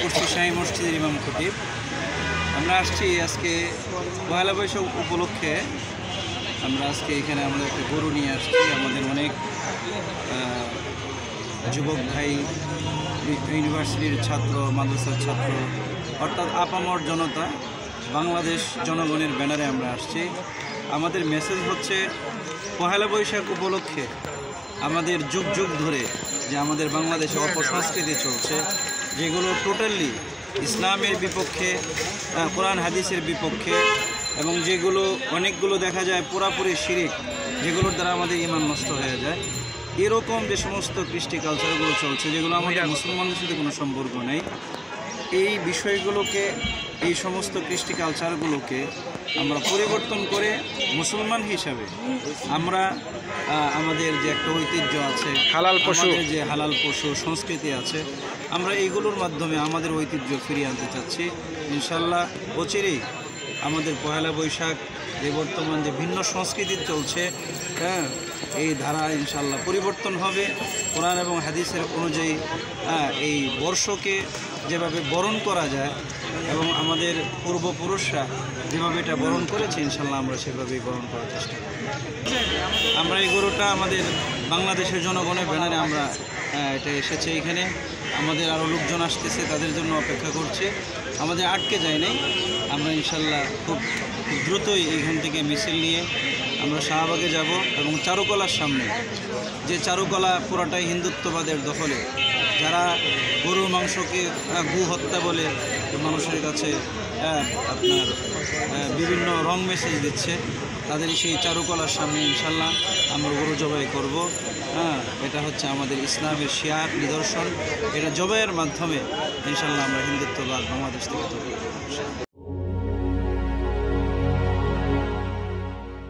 করছি শাহী মসজিদের ইমাম খতিব। আমরা আসছি আজকে পয়লা বৈশাখ উপলক্ষে। আমরা আজকে এখানে আমরা একটা গরু নিয়ে আসছি। আমাদের অনেক যুবক ভাই, ইউনিভার্সিটির ছাত্র, মাদ্রাসার ছাত্র, অর্থাৎ আপামর জনতা, বাংলাদেশ জনগণের ব্যানারে আমরা আসছি। আমাদের মেসেজ হচ্ছে পয়লা বৈশাখ উপলক্ষে আমাদের যুগ যুগ ধরে যে আমাদের বাংলাদেশে অপসংস্কৃতি চলছে, যেগুলো টোটালি ইসলামের বিপক্ষে, কোরআন হাদিসের বিপক্ষে, এবং যেগুলো অনেকগুলো দেখা যায় পুরাপুরি শিরিক, যেগুলোর দ্বারা আমাদের ঈমান নষ্ট হয়ে যায়। এরকম যে সমস্ত কৃষ্টি কালচারগুলো চলছে, যেগুলো আমাদের মুসলমানদের সাথে কোনো সম্পর্ক নেই, এই বিষয়গুলোকে, এই সমস্ত কৃষ্টি কালচারগুলোকে আমরা পরিবর্তন করে মুসলমান হিসাবে আমরা আমাদের যে একটা ঐতিহ্য আছে, হালাল পশু, যে হালাল পশু সংস্কৃতি আছে, আমরা এইগুলোর মাধ্যমে আমাদের ঐতিহ্য ফিরিয়ে আনতে চাচ্ছি। ইনশাল্লাহ অচিরেই আমাদের পয়লা বৈশাখ যে বর্তমান যে ভিন্ন সংস্কৃতি চলছে, এই ধারা ইনশাল্লাহ পরিবর্তন হবে। কোরআন এবং হাদিসের অনুযায়ী এই বর্ষকে যেভাবে বরণ করা যায় এবং আমাদের পূর্বপুরুষরা যেভাবে এটা বরণ করেছে, ইনশাল্লাহ আমরা সেভাবেই বরণ করার চেষ্টা করি। আমরা এই গরুটা আমাদের বাংলাদেশের জনগণের ব্যানারে আমরা এটা এসেছে এখানে। আমাদের আরও লোকজন আসতেছে, তাদের জন্য অপেক্ষা করছে। আমাদের আটকে যায় নাই। আমরা ইনশাল্লাহ খুব দ্রুতই এইখান থেকে মিছিল নিয়ে আমরা শাহবাগে যাব, এবং চারুকলার সামনে, যে চারুকলা পুরাটাই হিন্দুত্ববাদের দখলে, যারা গরুর মাংসকে গু হত্যা বলে মানুষের কাছে আপনার বিভিন্ন রং মেসেজ দিচ্ছে, তাদের সেই চারুকলার সামনে ইনশাল্লাহ আমরা গরু জবাই করব। এটা হচ্ছে আমাদের ইসলামের শিয়ার নিদর্শন। এটা জবাইয়ের মাধ্যমে ইনশাল্লাহ আমরা হিন্দুত্ববাদ বাংলাদেশ থেকে